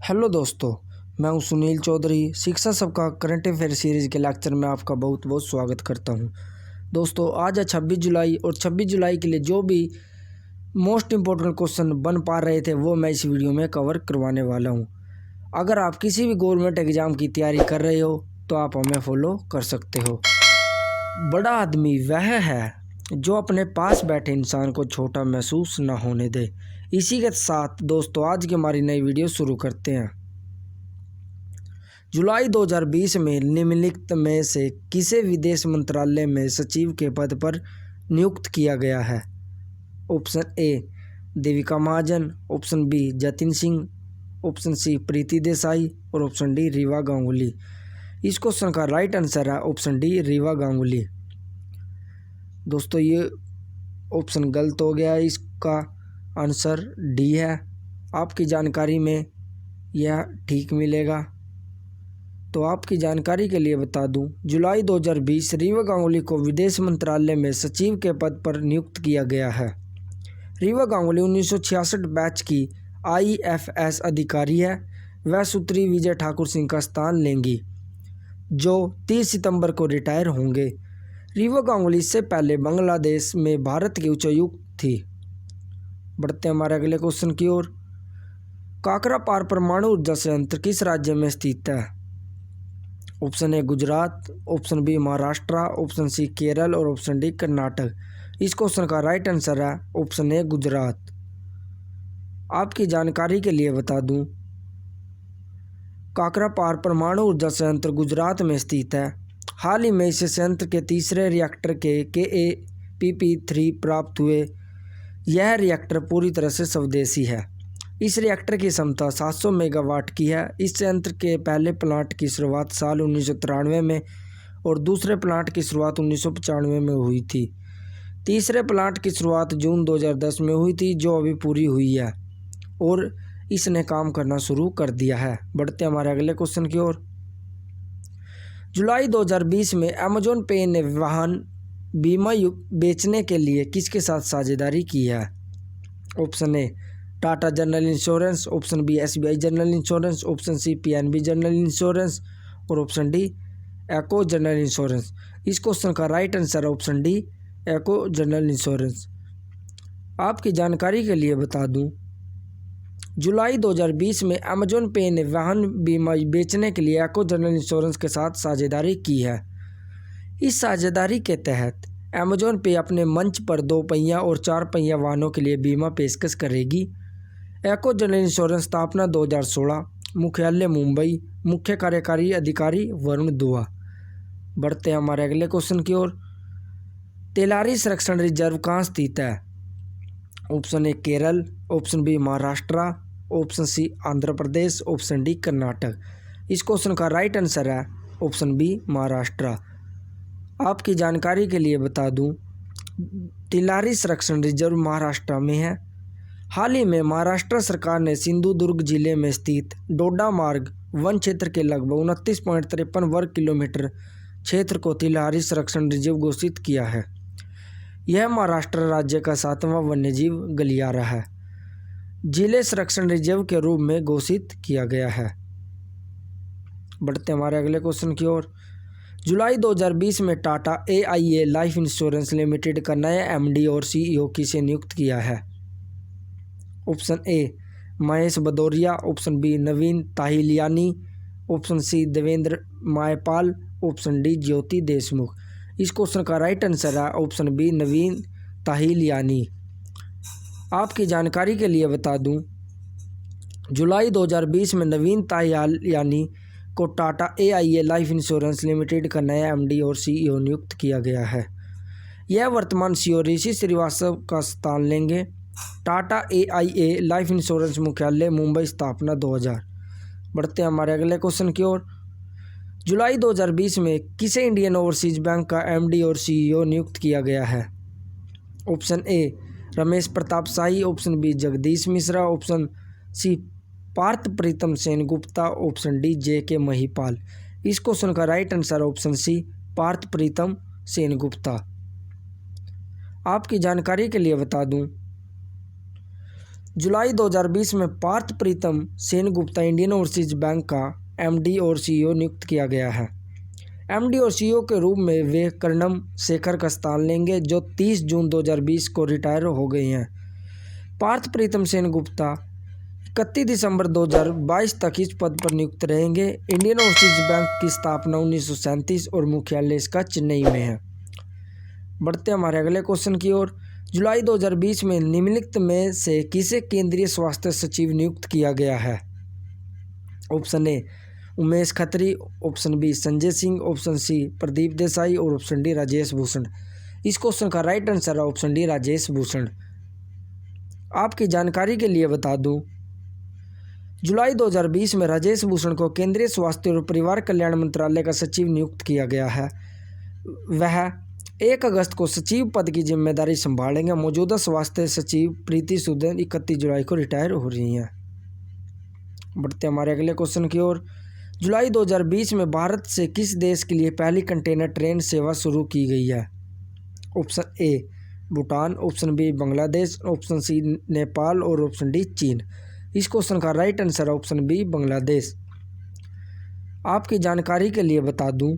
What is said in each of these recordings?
Hello दोस्तों, मैं हूं सुनील चौधरी। शिक्षा सबका करंट अफेयर सीरीज़ के लेक्चर में आपका बहुत बहुत स्वागत करता हूं। दोस्तों, आज है 26 जुलाई और 26 जुलाई के लिए जो भी मोस्ट इम्पोर्टेंट क्वेश्चन बन पा रहे थे वो मैं इस वीडियो में कवर करवाने वाला हूं। अगर आप किसी भी गवर्नमेंट एग्ज़ाम की तैयारी कर रहे हो तो आप हमें फॉलो कर सकते हो। बड़ा आदमी वह है जो अपने पास बैठे इंसान को छोटा महसूस न होने दे। इसी के साथ दोस्तों आज की हमारी नई वीडियो शुरू करते हैं। जुलाई 2020 में निम्नलिखित में से किसे विदेश मंत्रालय में सचिव के पद पर नियुक्त किया गया है? Option A Devika Mahajan, option B Jatin Singh, option C Preeti Desai और ऑप्शन डी रीवा गांगुली। इस क्वेश्चन का राइट आंसर है ऑप्शन डी रीवा गांगुली। दोस्तों, ये ऑप्शन गलत हो गया, इसका आंसर डी है। आपकी जानकारी में यह ठीक मिलेगा। तो आपकी जानकारी के लिए बता दूं, जुलाई 2020 रीवा गांगुली को विदेश मंत्रालय में सचिव के पद पर नियुक्त किया गया है। रीवा गांगुली 1966 बैच की IFS अधिकारी है। वह सूत्री विजय ठाकुर सिंह का स्थान लेंगी जो 30 सितंबर को रिटायर होंगे। रीवा गांगुली इससे पहले बांग्लादेश में भारत की उच्चायुक्त थी। बढ़ते हमारे अगले क्वेश्चन की ओर। काकरापार परमाणु ऊर्जा संयंत्र किस राज्य में स्थित है? Option A Gujarat, option B Maharashtra, option C Kerala और ऑप्शन डी कर्नाटक। इस क्वेश्चन का राइट आंसर है ऑप्शन ए गुजरात। आपकी जानकारी के लिए बता दूं, काकरापार परमाणु ऊर्जा संयंत्र गुजरात में स्थित है। हाल ही में इस संयंत्र के तीसरे रिएक्टर के KAPP3 प्राप्त हुए। यह रिएक्टर पूरी तरह से स्वदेशी है। इस रिएक्टर की क्षमता 700 मेगावाट की है। इस संयंत्र के पहले प्लांट की शुरुआत साल 1993 में और दूसरे प्लांट की शुरुआत 1995 में हुई थी। तीसरे प्लांट की शुरुआत जून 2010 में हुई थी जो अभी पूरी हुई है और इसने काम करना शुरू कर दिया है। बढ़ते हमारे अगले क्वेश्चन की ओर। जुलाई 2020 में अमेजॉन पे ने वाहन बीमा बेचने के लिए किसके साथ साझेदारी की है? Option A Tata general insurance, option B SBI general insurance, option C PNB general insurance और option D Acko general insurance. इस क्वेश्चन का राइट आंसर है option D Acko general insurance. आपकी जानकारी के लिए बता दूं, जुलाई 2020 में अमेजॉन पे ने वाहन बीमा बेचने के लिए एको जनरल इंश्योरेंस के साथ साझेदारी की है। इस साझेदारी के तहत अमेजॉन पे अपने मंच पर 2 पहिया और 4 पहिया वाहनों के लिए बीमा पेशकश करेगी। एको जनरल इंश्योरेंस स्थापना 2016, मुख्यालय मुंबई, मुख्य कार्यकारी अधिकारी वरुण दुआ। बढ़ते हैं हमारे अगले क्वेश्चन की ओर। तेलारी संरक्षण रिजर्व कहाँ स्थित है? Option A Kerala, option B Maharashtra, option C Andhra Pradesh, option D Karnataka. इस क्वेश्चन का राइट आंसर है ऑप्शन बी महाराष्ट्र। आपकी जानकारी के लिए बता दूं, तेलारी संरक्षण रिजर्व महाराष्ट्र में है। हाल ही में महाराष्ट्र सरकार ने सिंधुदुर्ग जिले में स्थित डोडा मार्ग वन क्षेत्र के लगभग 29.53 वर्ग किलोमीटर क्षेत्र को तेलारी संरक्षण रिजर्व घोषित किया है। यह महाराष्ट्र राज्य का 7वां वन्यजीव गलियारा है। जिले संरक्षण रिजर्व के रूप में घोषित किया गया है। बढ़ते हमारे अगले क्वेश्चन की ओर। जुलाई 2020 में Tata AIA life insurance limited का नया MD और CEO किसे नियुक्त किया है? Option A Mahesh Bhadauria, option B Naveen Tahilyani, option C Devendra Maypal, option D Jyoti Deshmukh. इस क्वेश्चन का राइट आंसर है ऑप्शन बी नवीन ताहिलियानी। आपकी जानकारी के लिए बता दूं, जुलाई 2020 में नवीन ताहिलियानी को Tata AIA life insurance limited का नया MD और CEO नियुक्त किया गया है। यह वर्तमान CEO ऋषि श्रीवास्तव का स्थान लेंगे। टाटा AIA लाइफ इंश्योरेंस मुख्यालय मुंबई, स्थापना 2000। बढ़ते हैं हमारे अगले क्वेश्चन की ओर। जुलाई 2020 में किसे इंडियन ओवरसीज बैंक का MD और CEO नियुक्त किया गया है? Option A Ramesh Pratap Shahi, option B Jagdish Mishra, option C Parth Pritam Sen Gupta, option D JK Mahipal. इस क्वेश्चन का right answer option C Parth Pritam Sen Gupta. आपकी जानकारी के लिए बता दूं, जुलाई 2020 में Parth Pritam Sengupta Indian overseas bank का एमडी और सीईओ नियुक्त किया गया है। एमडी और सीईओ के रूप में वे कर्णम शेखर का स्थान लेंगे, जो 30 जून 2020 को रिटायर हो गए हैं। पार्थ प्रीतम सेनगुप्ता 31 दिसंबर 2022 तक इस पद पर नियुक्त रहेंगे। इंडियन ओवरसीज बैंक की स्थापना 1937 और मुख्यालय इसका चेन्नई में है। बढ़ते हमारे अगले क्वेश्चन की ओर। जुलाई 2020 में निम्नलिखित में से किसे केंद्रीय स्वास्थ्य सचिव नियुक्त किया गया है? Option A Umesh Khatri, option B Sanjay Singh, option C Pradeep Desai और ऑप्शन डी राजेश भूषण। इस क्वेश्चन का राइट आंसर है ऑप्शन डी राजेश भूषण। आपकी जानकारी के लिए बता दूं, जुलाई 2020 में राजेश भूषण को केंद्रीय स्वास्थ्य और परिवार कल्याण मंत्रालय का सचिव नियुक्त किया गया है। वह 1 अगस्त को सचिव पद की जिम्मेदारी संभालेंगे। मौजूदा स्वास्थ्य सचिव प्रीति सूदन 31 जुलाई को रिटायर हो रही हैं। बढ़ते हमारे अगले क्वेश्चन की ओर। जुलाई 2020 में भारत से किस देश के लिए पहली कंटेनर ट्रेन सेवा शुरू की गई है? Option A Bhutan, option B Bangladesh, option C Nepal और ऑप्शन डी चीन। इस क्वेश्चन का राइट आंसर है ऑप्शन बी बांग्लादेश। आपकी जानकारी के लिए बता दूं,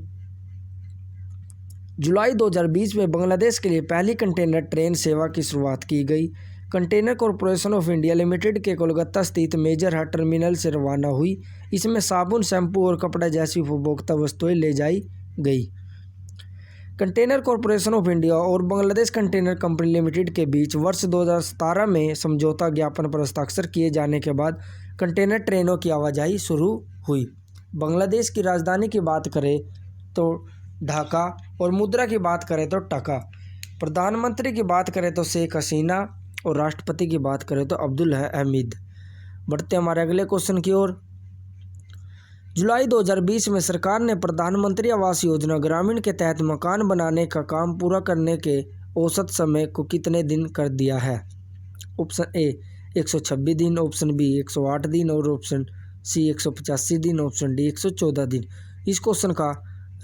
जुलाई 2020 में बांग्लादेश के लिए पहली कंटेनर ट्रेन सेवा की शुरुआत की गई। Container corporation of India limited के कोलकाता स्थित मेजर हाट टर्मिनल से रवाना हुई। इसमें साबुन, शैम्पू और कपड़ा जैसी उपभोक्ता वस्तुएं ले जाई गई। कंटेनर कॉरपोरेशन ऑफ इंडिया और बांग्लादेश कंटेनर कंपनी लिमिटेड के बीच वर्ष 2017 में समझौता ज्ञापन पर हस्ताक्षर किए जाने के बाद कंटेनर ट्रेनों की आवाजाही शुरू हुई। बांग्लादेश की राजधानी की बात करें तो ढाका और मुद्रा की बात करें तो टका। प्रधानमंत्री की बात करें तो शेख हसीना और राष्ट्रपति की बात करें तो अब्दुल हमीद। बढ़ते हमारे अगले क्वेश्चन की ओर। जुलाई 2020 में सरकार ने प्रधानमंत्री आवास योजना ग्रामीण के तहत मकान बनाने का काम पूरा करने के औसत समय को कितने दिन कर दिया है? ऑप्शन ए 126 दिन, ऑप्शन बी 108 दिन और ऑप्शन सी 185 दिन, ऑप्शन डी 114 दिन। इस क्वेश्चन का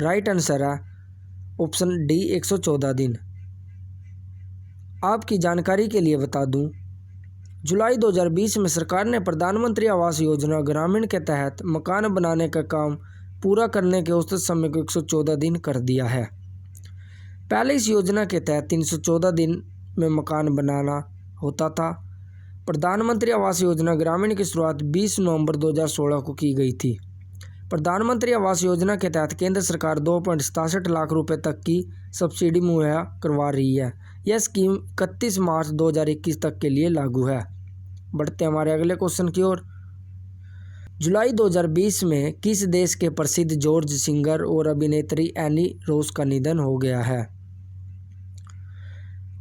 राइट आंसर है ऑप्शन डी 114 दिन। आपकी जानकारी के लिए बता दूं, जुलाई 2020 में सरकार ने प्रधानमंत्री आवास योजना ग्रामीण के तहत मकान बनाने का काम पूरा करने के औसत समय को 114 दिन कर दिया है। पहले इस योजना के तहत 314 दिन में मकान बनाना होता था। प्रधानमंत्री आवास योजना ग्रामीण की शुरुआत 20 नवंबर 2016 को की गई थी। प्रधानमंत्री आवास योजना के तहत केंद्र सरकार 2.67 लाख रुपए तक की सब्सिडी मुहैया करवा रही है। यह स्कीम 31 मार्च 2021 तक के लिए लागू है। बढ़ते हमारे अगले क्वेश्चन की ओर। जुलाई 2020 में किस देश के प्रसिद्ध जॉर्ज सिंगर और अभिनेत्री एनी रोज का निधन हो गया है?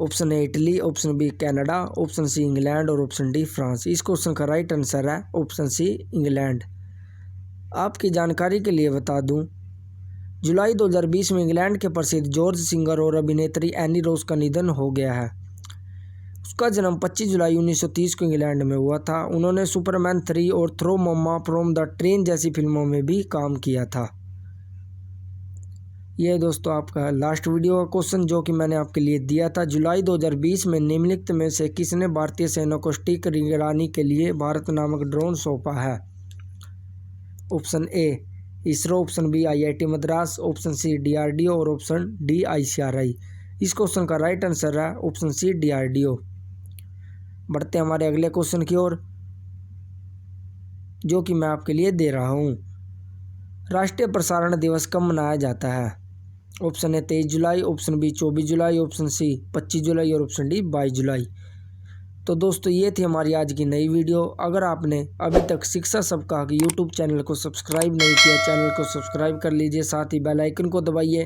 Option A Italy, option B Canada, option C England और ऑप्शन डी फ्रांस। इस क्वेश्चन का राइट आंसर है ऑप्शन सी इंग्लैंड। आपकी जानकारी के लिए बता दूं, जुलाई 2020 में इंग्लैंड के प्रसिद्ध जॉर्ज सिंगर और अभिनेत्री एनी रोज का निधन हो गया है। उसका जन्म 25 जुलाई 1930 को इंग्लैंड में हुआ था। उन्होंने सुपरमैन 3 और throw momma from the train जैसी फिल्मों में भी काम किया था। यह दोस्तों आपका लास्ट वीडियो का क्वेश्चन जो कि मैंने आपके लिए दिया था। जुलाई 2020 में निम्नलिखित में से किसने भारतीय सेना को सटीक निगरानी के लिए भारत नामक ड्रोन सौंपा है? Option A ISRO, option B IIT Madras, option C DRDO और ऑप्शन डी ICRI। इस क्वेश्चन का राइट आंसर है ऑप्शन सी DRDO। बढ़ते हमारे अगले क्वेश्चन की ओर जो कि मैं आपके लिए दे रहा हूँ। राष्ट्रीय प्रसारण दिवस कब मनाया जाता है? ऑप्शन ए 23 जुलाई, ऑप्शन बी 24 जुलाई, ऑप्शन सी 25 जुलाई और ऑप्शन डी 22 जुलाई। तो दोस्तों ये थी हमारी आज की नई वीडियो। अगर आपने अभी तक शिक्षा सबका हक यूट्यूब चैनल को सब्सक्राइब नहीं किया, चैनल को सब्सक्राइब कर लीजिए, साथ ही बेल आइकन को दबाइए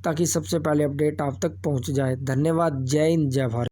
ताकि सबसे पहले अपडेट आप तक पहुंच जाए। धन्यवाद। जय हिंद, जय भारत।